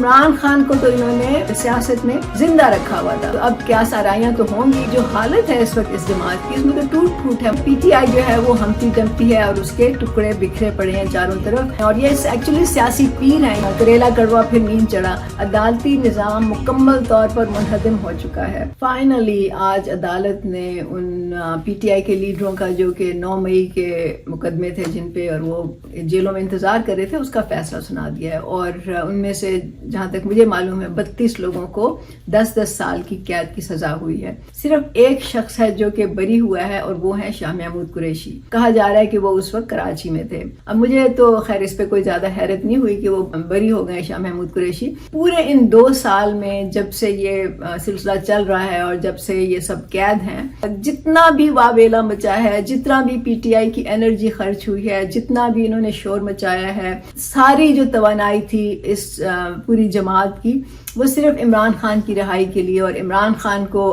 عمران خان کو تو انہوں نے سیاست میں زندہ رکھا ہوا تھا. اب کیا سارائیاں تو ہوں گی. جو حالت ہے اس وقت اس جماعت کی، اس میں تو ٹوٹ پھوٹ ہے. پی ٹی آئی جو ہے وہ ہمتی ڈمپتی ہے اور اس کے ٹکڑے بکھرے پڑے ہیں چاروں طرف. اور یہ ایکچولی سیاسی پیر ہیں. کریلا کڑوا پھر نیند چڑھا. عدالتی نظام مکمل طور پر منہدم ہو چکا ہے. فائنلی آج عدالت نے ان پی ٹی آئی کے لیڈروں کا جو کہ 9 مئی کے مقدمے تھے جن پہ اور وہ جیلوں میں انتظار کر رہے تھے، اس کا فیصلہ سنا دیا ہے. اور ان میں سے جہاں تک مجھے معلوم ہے 32 لوگوں کو 10 سال کی قید کی سزا ہوئی ہے. صرف ایک شخص ہے جو کہ بری ہوا ہے اور وہ ہے شاہ محمود قریشی. کہا جا رہا ہے کہ وہ اس وقت کراچی میں تھے. اب مجھے تو خیر اس پہ کوئی زیادہ حیرت نہیں ہوئی کہ وہ بری ہو گئے شاہ محمود قریشی. پورے ان 2 سال میں جب سے یہ سلسلہ چل رہا ہے اور جب سے یہ سب قید ہیں، جتنا بھی واویلا مچا ہے، جتنا بھی پی ٹی آئی کی انرجی خرچ ہوئی ہے، جتنا بھی انہوں نے شور مچایا ہے، ساری جو توانائی تھی اس پوری جماعت کی وہ صرف عمران خان کی رہائی کے لیے اور عمران خان کو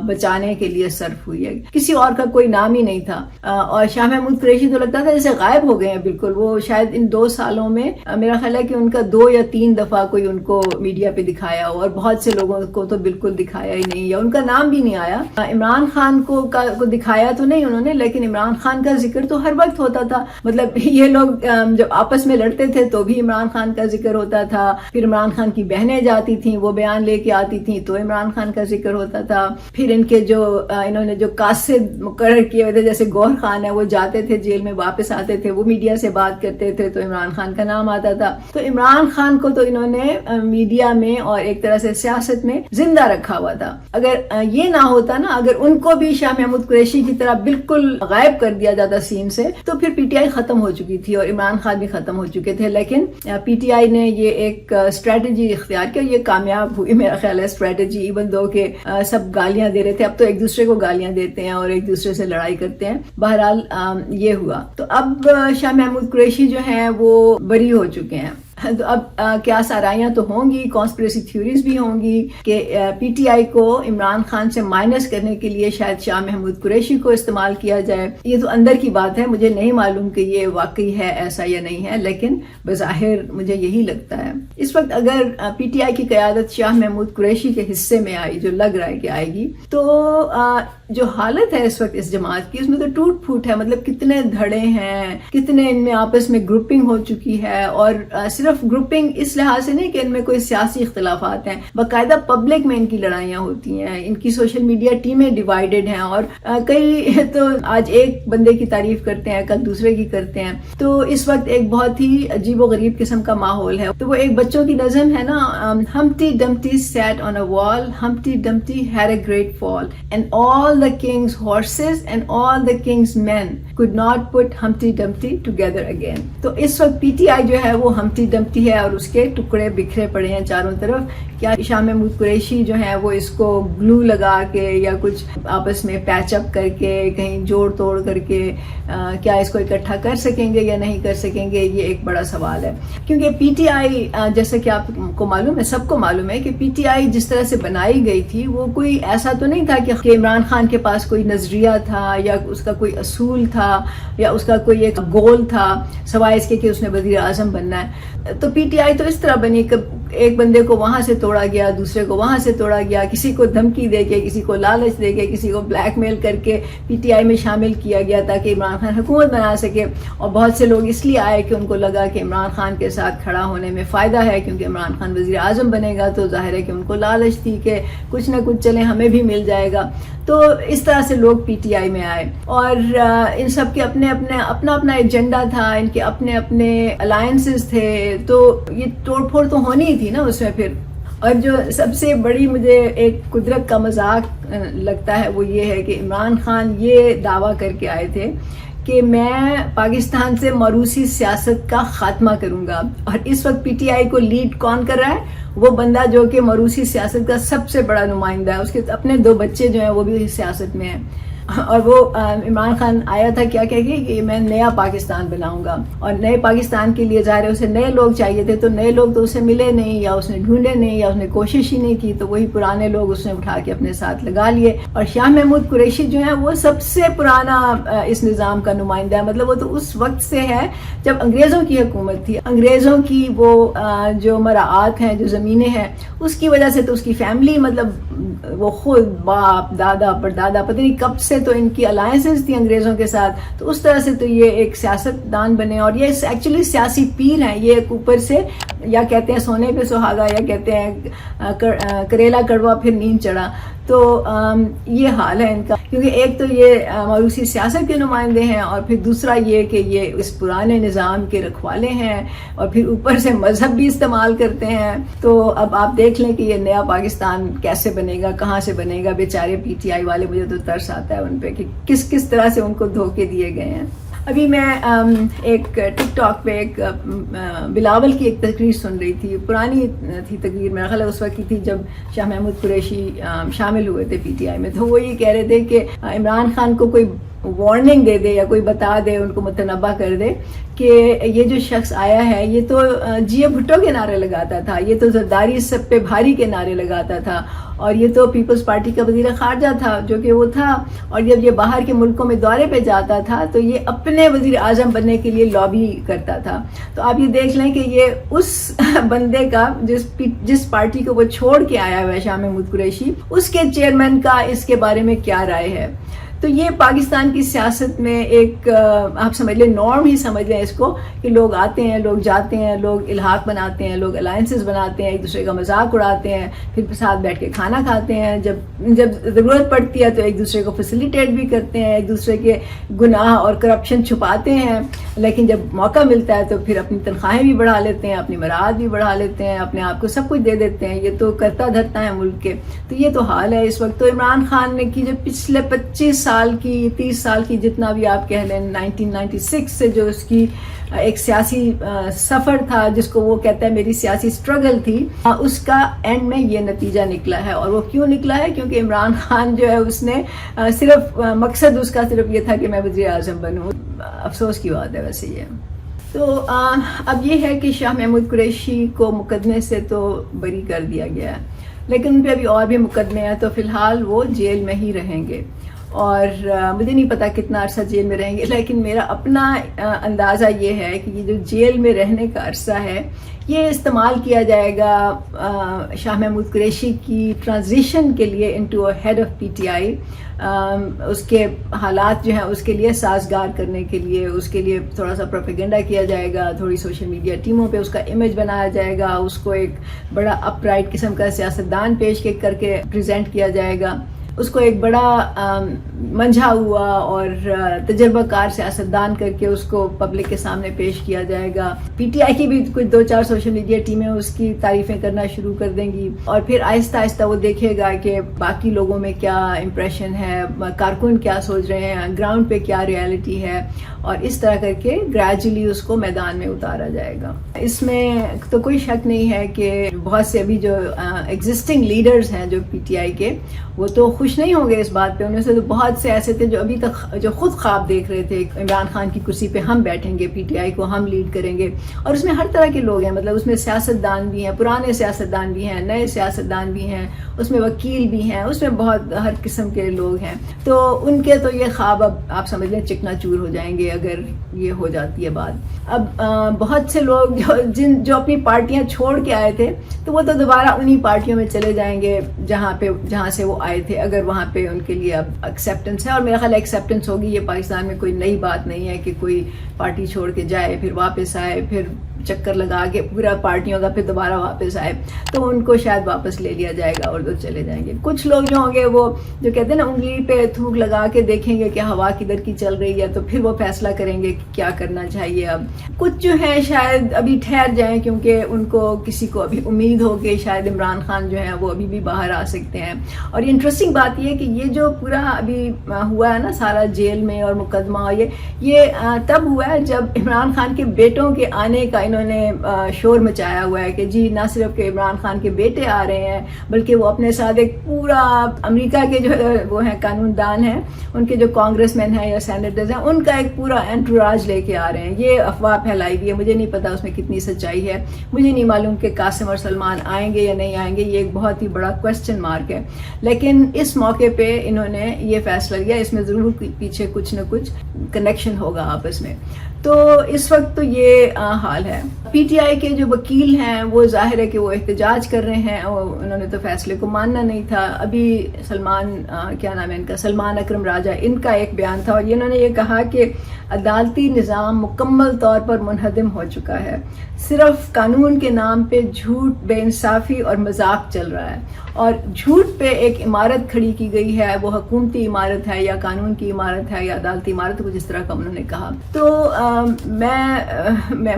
بچانے کے لیے صرف ہوئی ہے. کسی اور کا کوئی نام ہی نہیں تھا. اور شاہ محمود قریشی تو لگتا تھا جیسے غائب ہو گئے ہیں بالکل. وہ شاید ان 2 سالوں میں میرا خیال ہے کہ ان کا 2 یا 3 دفعہ کوئی ان کو میڈیا پہ دکھایا ہو، اور بہت سے لوگوں کو تو بالکل دکھایا ہی نہیں یا ان کا نام بھی نہیں آیا. عمران خان کو دکھایا تو نہیں انہوں نے، لیکن عمران خان کا ذکر تو ہر وقت ہوتا تھا. مطلب یہ لوگ جب آپس میں لڑتے تھے تو بھی عمران خان کا ذکر ہوتا تھا. پھر عمران خان کی بہنیں جاتی تھیں، وہ بیان لے کے آتی تھیں تو عمران خان کا ذکر ہوتا تھا. پھر ان کے جو انہوں نے جو قاصد مقرر کیے ہوئے تھے جیسے گوہر خان ہے، وہ جاتے تھے جیل میں، واپس آتے تھے، وہ میڈیا سے بات کرتے تھے تو عمران خان کا نام آتا تھا. تو عمران خان کو تو انہوں نے میڈیا میں اور ایک طرح سے سیاست میں زندہ رکھا ہوا تھا. اگر یہ نہ ہوتا نا، اگر ان کو بھی شاہ محمود قریشی کی طرح بالکل غائب کر دیا جاتا سین سے، تو پھر پی ٹی آئی ختم ہو چکی تھی اور عمران خان بھی ختم ہو چکے تھے. لیکن پی ٹی آئی نے یہ ایک اسٹریٹجی اختیار کیا، یہ کامیاب ہوئی میرا خیال ہے اسٹریٹجی. ایون دو کہ سب گالیاں دے رہے تھے، اب تو ایک دوسرے کو گالیاں دیتے ہیں اور ایک دوسرے سے لڑائی کرتے ہیں. بہرحال یہ ہوا. تو اب شاہ محمود قریشی جو ہیں وہ بری ہو چکے ہیں. تو اب کیا سارائیاں تو ہوں گی، کانسپریسی تھیوریز بھی ہوں گی کہ پی ٹی آئی کو عمران خان سے مائنس کرنے کے لیے شاید شاہ محمود قریشی کو استعمال کیا جائے. یہ تو اندر کی بات ہے، مجھے نہیں معلوم کہ یہ واقعی ہے ایسا یا نہیں ہے، لیکن بظاہر مجھے یہی لگتا ہے. اس وقت اگر پی ٹی آئی کی قیادت شاہ محمود قریشی کے حصے میں آئی، جو لگ رہا ہے کہ آئے گی، تو جو حالت ہے اس وقت اس جماعت کی، اس میں تو ٹوٹ پھوٹ ہے. مطلب کتنے دھڑے ہیں، کتنے ان میں آپس میں گروپنگ ہو چکی ہے. اور صرف گروپنگ اس لحاظ سے نہیں کہ ان میں کوئی سیاسی اختلافات ہیں، باقاعدہ پبلک میں ان کی لڑائیاں ہوتی ہیں. ان کی سوشل میڈیا ٹیمیں ڈیوائیڈڈ ہیں اور کئی تو آج ایک بندے کی تعریف کرتے ہیں، کل دوسرے کی کرتے ہیں. تو اس وقت ایک بہت ہی عجیب و غریب قسم کا ماحول ہے. تو وہ ایک بچوں کی نظم ہے نا، ہمٹی Dumpty sat on a wall, Humpty Dumpty had a great fall, and all the king's horses and all the king's men could not put Humpty Dumpty together again. تو اس وقت پی ٹی آئی جو ہے وہ ہمٹی ڈمپٹی ہے اور اس کے ٹکڑے بکھرے پڑے ہیں چاروں طرف. کیا شاہ محمود قریشی جو ہیں وہ اس کو گلو لگا کے یا کچھ آپس میں پیچ اپ کر کے کہیں جوڑ توڑ کر کے کیا اس کو اکٹھا کر سکیں گے یا نہیں کر سکیں گے؟ یہ ایک بڑا سوال ہے. کیونکہ پی ٹی آئی جیسا کہ آپ کو معلوم ہے، سب کو معلوم ہے کہ پی ٹی آئی جس طرح سے بنائی گئی تھی وہ کوئی ایسا تو نہیں تھا کہ عمران خان کے پاس کوئی نظریہ تھا یا اس کا کوئی اصول تھا یا اس کا کوئی ایک گول تھا سوائے اس کے کہ اس نے وزیر اعظم بننا ہے. تو پی ٹی آئی تو اس طرح بنی کہ ایک بندے کو وہاں سے توڑا گیا، دوسرے کو وہاں سے توڑا گیا، کسی کو دھمکی دے کے، کسی کو لالچ دے کے، کسی کو بلیک میل کر کے پی ٹی آئی میں شامل کیا گیا تاکہ عمران خان حکومت بنا سکے. اور بہت سے لوگ اس لیے آئے کہ ان کو لگا کہ عمران خان کے ساتھ کھڑا ہونے میں فائدہ ہے، کیونکہ عمران خان وزیر اعظم بنے گا. تو ظاہر ہے کہ ان کو لالچ تھی کہ کچھ نہ کچھ چلے ہمیں بھی مل جائے گا. تو اس طرح سے لوگ پی ٹی آئی میں آئے اور ان سب کے اپنا ایجنڈا تھا، ان کے اپنے الائنسز تھے. تو یہ توڑ پھوڑ تو ہونی ہی تھی نا اس میں پھر. اور جو سب سے بڑی مجھے ایک قدرت کا مذاق لگتا ہے وہ یہ ہے کہ عمران خان یہ دعویٰ کر کے آئے تھے کہ میں پاکستان سے موروثی سیاست کا خاتمہ کروں گا. اور اس وقت پی ٹی آئی کو لیڈ کون کر رہا ہے؟ وہ بندہ جو کہ موروثی سیاست کا سب سے بڑا نمائندہ ہے. اس کے اپنے 2 بچے جو ہیں وہ بھی سیاست میں ہیں. اور وہ عمران خان آیا تھا کیا کہہ کے کہ میں نیا پاکستان بناؤں گا، اور نئے پاکستان کے لیے ظاہر ہے اسے نئے لوگ چاہیے تھے، تو نئے لوگ تو اسے ملے نہیں، یا اس نے ڈھونڈے نہیں، یا اس نے کوشش ہی نہیں کی، تو وہی پرانے لوگ اس نے اٹھا کے اپنے ساتھ لگا لیے. اور شاہ محمود قریشی جو ہے وہ سب سے پرانا اس نظام کا نمائندہ ہے. مطلب وہ تو اس وقت سے ہے جب انگریزوں کی حکومت تھی، انگریزوں کی وہ جو مراعات ہیں، جو زمینیں ہیں، اس کی وجہ سے تو اس کی فیملی، مطلب وہ خود باپ دادا پردادا پتہ نہیں کب سے تو ان کی الائنسز تھی انگریزوں کے ساتھ، تو اس طرح سے تو یہ ایک سیاست دان بنے. اور یہ ایکچولی سیاسی پیر ہیں، یہ ایک اوپر سے یا کہتے ہیں سونے پہ سہاگا، یا کہتے ہیں کریلا کڑوا پھر نیند چڑھا. تو یہ حال ہے ان کا، کیونکہ ایک تو یہ موروثی سیاست کے نمائندے ہیں، اور پھر دوسرا یہ کہ یہ اس پرانے نظام کے رکھوالے ہیں، اور پھر اوپر سے مذہب بھی استعمال کرتے ہیں. تو اب آپ دیکھ لیں کہ یہ نیا پاکستان کیسے بنے گا، کہاں سے بنے گا. بیچارے پی ٹی آئی والے، مجھے تو ترس آتا ہے ان پہ کہ کس طرح سے ان کو دھوکے دیے گئے ہیں. ابھی میں ایک ٹک ٹاک پہ ایک بلاول کی ایک تقریر سن رہی تھی، پرانی تھی تقریر، میرا خیال ہے اس وقت کی تھی جب شاہ محمود قریشی شامل ہوئے تھے پی ٹی آئی میں. تو وہ یہ کہہ رہے تھے کہ عمران خان کو کوئی وارننگ دے دے یا کوئی بتا دے، ان کو متنبہ کر دے کہ یہ جو شخص آیا ہے یہ تو جی بھٹو کے نعرے لگاتا تھا، یہ تو زرداری سب پہ بھاری کے نعرے لگاتا تھا، اور یہ تو پیپلز پارٹی کا وزیر خارجہ تھا جو کہ وہ تھا، اور جب یہ باہر کے ملکوں میں دورے پہ جاتا تھا تو یہ اپنے وزیر اعظم بننے کے لیے لابی کرتا تھا. تو آپ یہ دیکھ لیں کہ یہ اس بندے کا جس پارٹی کو وہ چھوڑ کے آیا ہوا ہے شاہ محمود قریشی، اس کے چیئرمین کا اس کے بارے میں کیا رائے ہے. تو یہ پاکستان کی سیاست میں ایک آپ سمجھ لیں نارم ہی سمجھ لیں اس کو، کہ لوگ آتے ہیں، لوگ جاتے ہیں، لوگ الحاق بناتے ہیں، لوگ الائنسز بناتے ہیں، ایک دوسرے کا مذاق اڑاتے ہیں، پھر ساتھ بیٹھ کے کھانا کھاتے ہیں، جب ضرورت پڑتی ہے تو ایک دوسرے کو فیسیلیٹیٹ بھی کرتے ہیں، ایک دوسرے کے گناہ اور کرپشن چھپاتے ہیں، لیکن جب موقع ملتا ہے تو پھر اپنی تنخواہیں بھی بڑھا لیتے ہیں، اپنی مراعات بھی بڑھا لیتے ہیں، اپنے آپ کو سب کچھ دے دیتے ہیں. یہ تو کرتا دھرتا ہے ملک کے. تو یہ تو حال ہے اس وقت. تو عمران خان نے کی جو پچھلے 25 سال کی 30 سال کی جتنا بھی آپ کہہ لیں، 1996 سے جو اس کی ایک سیاسی سفر تھا، جس کو وہ کہتا ہے میری سیاسی سٹرگل تھی، اس کا اینڈ میں یہ نتیجہ نکلا ہے. اور وہ کیوں نکلا ہے؟ کیونکہ عمران خان جو ہے اس نے صرف مقصد اس کا صرف یہ تھا کہ میں وزیر اعظم بنوں. افسوس کی بات ہے ویسے یہ. تو اب یہ ہے کہ شاہ محمود قریشی کو مقدمے سے تو بری کر دیا گیا ہے، لیکن ان پہ ابھی اور بھی مقدمے ہیں، تو فی الحال وہ جیل میں ہی رہیں گے. اور مجھے نہیں پتا کتنا عرصہ جیل میں رہیں گے، لیکن میرا اپنا اندازہ یہ ہے کہ یہ جو جیل میں رہنے کا عرصہ ہے یہ استعمال کیا جائے گا شاہ محمود قریشی کی ٹرانزیشن کے لیے into head of P T I. اس کے حالات جو ہیں اس کے لیے سازگار کرنے کے لیے، اس کے لیے تھوڑا سا پروپیگنڈا کیا جائے گا، تھوڑی سوشل میڈیا ٹیموں پہ اس کا امیج بنایا جائے گا، اس کو ایک بڑا اپ رائٹ قسم کا سیاستدان پیش کر کے پریزنٹ کیا جائے گا، اس کو ایک بڑا منجھا ہوا اور تجربہ کار سیاستدان کر کے اس کو پبلک کے سامنے پیش کیا جائے گا. پی ٹی آئی کی بھی کچھ 2-4 سوشل میڈیا ٹیمیں اس کی تعریفیں کرنا شروع کر دیں گی، اور پھر آہستہ آہستہ وہ دیکھے گا کہ باقی لوگوں میں کیا امپریشن ہے، کارکن کیا سوچ رہے ہیں، گراؤنڈ پہ کیا ریالٹی ہے، اور اس طرح کر کے گریجولی اس کو میدان میں اتارا جائے گا. اس میں تو کوئی شک نہیں ہے کہ بہت سے ابھی جو ایگزسٹنگ لیڈرز ہیں جو پی ٹی آئی کے، وہ تو خوش نہیں ہوں گے اس بات پہ. ان میں سے تو بہت سے ایسے تھے جو ابھی تک جو خود خواب دیکھ رہے تھے عمران خان کی کرسی پہ ہم بیٹھیں گے، پی ٹی آئی کو ہم لیڈ کریں گے. اور اس میں ہر طرح کے لوگ ہیں، مطلب اس میں سیاستدان بھی ہیں، پرانے سیاستدان بھی ہیں، نئے سیاستدان بھی ہیں، اس میں وکیل بھی ہیں، اس میں بہت ہر قسم کے لوگ ہیں. تو ان کے تو یہ خواب اب آپ سمجھ لیں چکنا چور ہو جائیں گے اگر یہ ہو جاتی ہے بات. اب بہت سے لوگ جو اپنی پارٹیاں چھوڑ کے آئے تھے تو وہ تو دوبارہ انہی پارٹیوں میں چلے جائیں گے جہاں سے وہ آئے تھے، اگر وہاں پہ ان کے لیے اب ایکسیپٹنس ہے. اور میرا خیال ایکسیپٹنس ہوگی. یہ پاکستان میں کوئی نئی بات نہیں ہے کہ کوئی پارٹی چھوڑ کے جائے پھر واپس آئے، پھر چکر لگا کے پورا پارٹیوں کا پھر دوبارہ واپس آئے، تو ان کو شاید واپس لے لیا جائے گا اور وہ چلے جائیں گے. کچھ لوگ جو ہوں گے وہ جو کہتے ہیں نا انگلی پہ تھوک لگا کے دیکھیں گے کہ ہوا کدھر کی چل رہی ہے، تو پھر وہ فیصلہ کریں گے کہ کیا کرنا چاہیے. اب کچھ جو ہیں شاید ابھی ٹھہر جائیں کیونکہ ان کو کسی کو ابھی امید ہو کہ شاید عمران خان جو ہیں وہ ابھی بھی باہر آ سکتے ہیں. اور انٹرسٹنگ بات یہ ہے کہ یہ جو پورا ابھی ہوا ہے نا سارا جیل میں اور مقدمہ، یہ تب ہوا ہے جب عمران خان کے بیٹوں کے آنے کا انہوں نے شور مچایا ہوا ہے کہ جی نہ صرف کہ عمران خان کے بیٹے آ رہے ہیں بلکہ وہ اپنے ساتھ ایک پورا امریکہ کے جو وہ ہیں قانون دان ہیں، ان کے جو کانگریس مین ہیں یا سینیٹرز ہیں، ان کا ایک پورا انٹوراج لے کے آ رہے ہیں. یہ افواہ پھیلائی گئی ہے، مجھے نہیں پتا اس میں کتنی سچائی ہے. مجھے نہیں معلوم کہ قاسم اور سلمان آئیں گے یا نہیں آئیں گے، یہ ایک بہت ہی بڑا کوسچن مارک ہے. لیکن اس موقع پہ انہوں نے یہ فیصلہ لیا، اس میں ضرور پیچھے کچھ نہ کچھ کنیکشن ہوگا آپس میں. تو اس وقت تو یہ حال ہے. پی ٹی آئی کے جو وکیل ہیں وہ ظاہر ہے کہ وہ احتجاج کر رہے ہیں، اور انہوں نے تو فیصلے کو ماننا نہیں تھا. ابھی کیا نام ہے ان کا، سلمان اکرم راجہ، ان کا ایک بیان تھا اور انہوں نے یہ کہا کہ عدالتی نظام مکمل طور پر منہدم ہو چکا ہے، صرف قانون کے نام پہ جھوٹ، بے انصافی اور مذاق چل رہا ہے. اور جھوٹ پہ ایک عمارت کھڑی کی گئی ہے، وہ حکومتی عمارت ہے یا قانون کی عمارت ہے یا عدالتی عمارت، کچھ اس طرح کا انہوں نے کہا. تو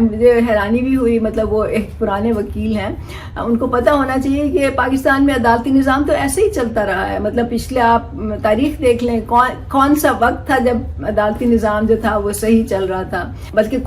مجھے حیرانی بھی ہوئی، مطلب وہ ایک پرانے وکیل ہیں، ان کو پتہ ہونا چاہیے کہ پاکستان میں عدالتی نظام تو ایسے ہی چلتا رہا ہے. مطلب پچھلے آپ تاریخ دیکھ لیں، کون سا وقت تھا جب عدالتی نظام جو تھا وہ صحیح چل رہا تھا، بلکہ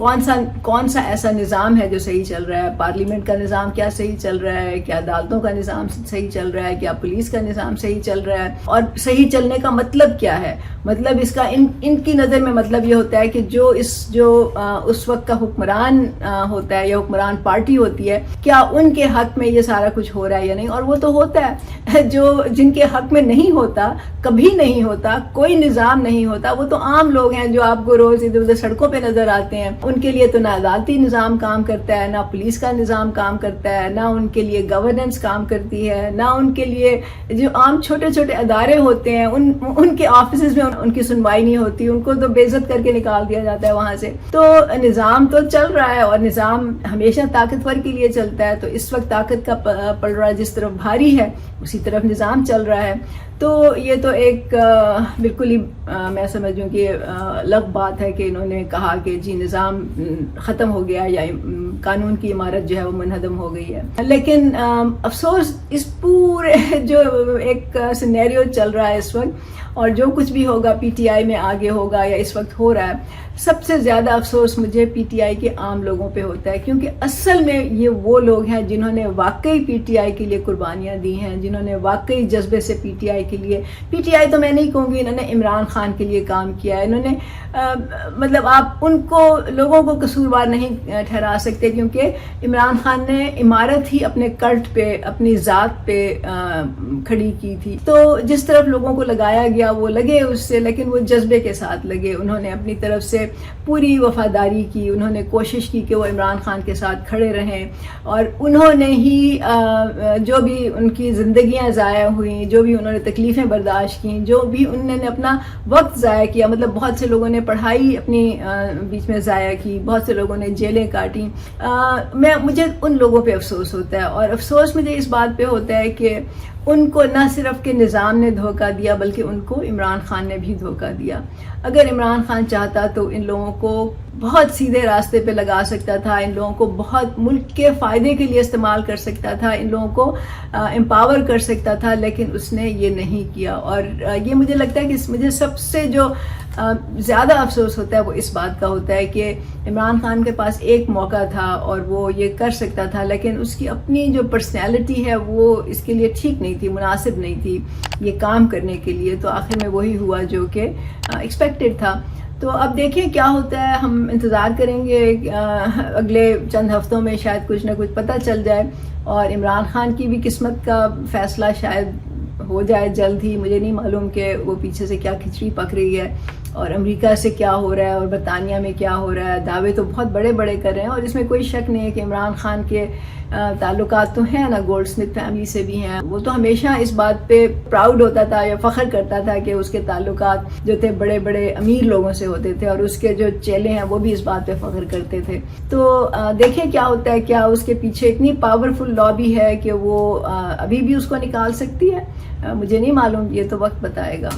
کون سا ایسا نظام ہے جو صحیح چل رہا ہے. پارلیمنٹ کا نظام کیا صحیح چل رہا ہے، کیا عدالتوں کا نظام صحیح چل رہا ہے، کیا پولیس کا نظام صحیح چل رہا ہے. اور صحیح چلنے کا مطلب کیا ہے؟ مطلب اس کا ان کی نظر میں مطلب یہ ہوتا ہے کہ جو اس وقت کا حکمران ہوتا ہے یا حکمران پارٹی ہوتی ہے، کیا ان کے حق میں یہ سارا کچھ ہو رہا ہے یا نہیں. اور وہ تو ہوتا ہے، جن کے حق میں نہیں ہوتا، کبھی نہیں ہوتا، کوئی نظام نہیں ہوتا، وہ تو عام لوگ ہیں جو آپ کو روز ادھر ادھر سڑکوں پہ نظر آتے ہیں. ان کے لیے تو نہ عدالتی نظام کام کرتا ہے، نہ پولیس کا نظام کام کرتا ہے، نہ ان کے لیے گورننس کام کرتی ہے، نہ ان کے لیے جو عام چھوٹے چھوٹے ادارے ہوتے ہیں ان کے آفیسز میں ان کی سنوائی نہیں ہوتی، ان کو تو بے عزت کر کے نکال دیا جاتا ہے وہاں سے. تو نظام تو چل رہا ہے، اور نظام ہمیشہ طاقتور کے لیے چلتا ہے. تو اس وقت طاقت کا پلڑا جس طرف بھاری ہے اسی طرف نظام چل رہا ہے. تو یہ تو ایک بالکل ہی میں سمجھوں کہ الگ بات ہے کہ انہوں نے کہا کہ جی نظام ختم ہو گیا یا قانون کی عمارت جو ہے وہ منہدم ہو گئی ہے. لیکن افسوس اس پورے جو ایک سینیریو چل رہا ہے اس وقت، اور جو کچھ بھی ہوگا پی ٹی آئی میں آگے ہوگا یا اس وقت ہو رہا ہے، سب سے زیادہ افسوس مجھے پی ٹی آئی کے عام لوگوں پہ ہوتا ہے. کیونکہ اصل میں یہ وہ لوگ ہیں جنہوں نے واقعی پی ٹی آئی کے لیے قربانیاں دی ہیں، جنہوں نے واقعی جذبے سے پی ٹی آئی تو میں نہیں کہوں گی انہوں نے عمران خان کے لیے کام کیا ہے. انہوں نے مطلب آپ ان کو لوگوں کو قصوروار نہیں ٹھہرا سکتے، کیونکہ عمران خان نے عمارت ہی اپنے کلٹ پہ، اپنی ذات پہ کھڑی کی تھی. تو جس طرف لوگوں کو لگایا گیا وہ لگے اس سے، لیکن وہ جذبے کے ساتھ لگے. انہوں نے اپنی طرف سے پوری وفاداری کی، انہوں نے کوشش کی کہ وہ عمران خان کے ساتھ کھڑے رہیں، اور انہوں نے ہی جو بھی ان کی زندگیاں ضائع ہوئیں، جو بھی انہوں نے تکلیفیں برداشت کیں، جو بھی انہوں نے اپنا وقت ضائع کیا، مطلب بہت سے لوگوں نے پڑھائی اپنی بیچ میں ضائع کی، بہت سے لوگوں نے جیلیں کاٹیں. مجھے ان لوگوں پہ افسوس ہوتا ہے، اور افسوس مجھے اس بات پہ ہوتا ہے کہ ان کو نہ صرف کہ نظام نے دھوکہ دیا بلکہ ان کو عمران خان نے بھی دھوکہ دیا. اگر عمران خان چاہتا تو ان لوگوں کو بہت سیدھے راستے پہ لگا سکتا تھا، ان لوگوں کو بہت ملک کے فائدے کے لیے استعمال کر سکتا تھا، ان لوگوں کو امپاور کر سکتا تھا، لیکن اس نے یہ نہیں کیا. اور یہ مجھے لگتا ہے کہ مجھے سب سے جو زیادہ افسوس ہوتا ہے وہ اس بات کا ہوتا ہے کہ عمران خان کے پاس ایک موقع تھا اور وہ یہ کر سکتا تھا، لیکن اس کی اپنی جو پرسنالٹی ہے وہ اس کے لیے ٹھیک نہیں تھی، مناسب نہیں تھی یہ کام کرنے کے لیے. تو آخر میں وہی ہوا جو کہ ایکسپیکٹڈ تھا. تو اب دیکھیں کیا ہوتا ہے، ہم انتظار کریں گے، اگلے چند ہفتوں میں شاید کچھ نہ کچھ پتہ چل جائے، اور عمران خان کی بھی قسمت کا فیصلہ شاید ہو جائے جلد ہی. مجھے نہیں معلوم کہ وہ پیچھے سے کیا کھچڑی پک رہی ہے، اور امریکہ سے کیا ہو رہا ہے، اور برطانیہ میں کیا ہو رہا ہے. دعوے تو بہت بڑے بڑے کر رہے ہیں، اور اس میں کوئی شک نہیں ہے کہ عمران خان کے تعلقات تو ہیں نا گولڈ سمتھ فیملی سے بھی ہیں. وہ تو ہمیشہ اس بات پہ پراؤڈ ہوتا تھا یا فخر کرتا تھا کہ اس کے تعلقات جو تھے بڑے بڑے امیر لوگوں سے ہوتے تھے، اور اس کے جو چیلے ہیں وہ بھی اس بات پہ فخر کرتے تھے. تو دیکھیں کیا ہوتا ہے، کیا اس کے پیچھے اتنی پاورفل لابی ہے کہ وہ ابھی بھی اس کو نکال سکتی ہے. مجھے نہیں معلوم، یہ تو وقت بتائے گا.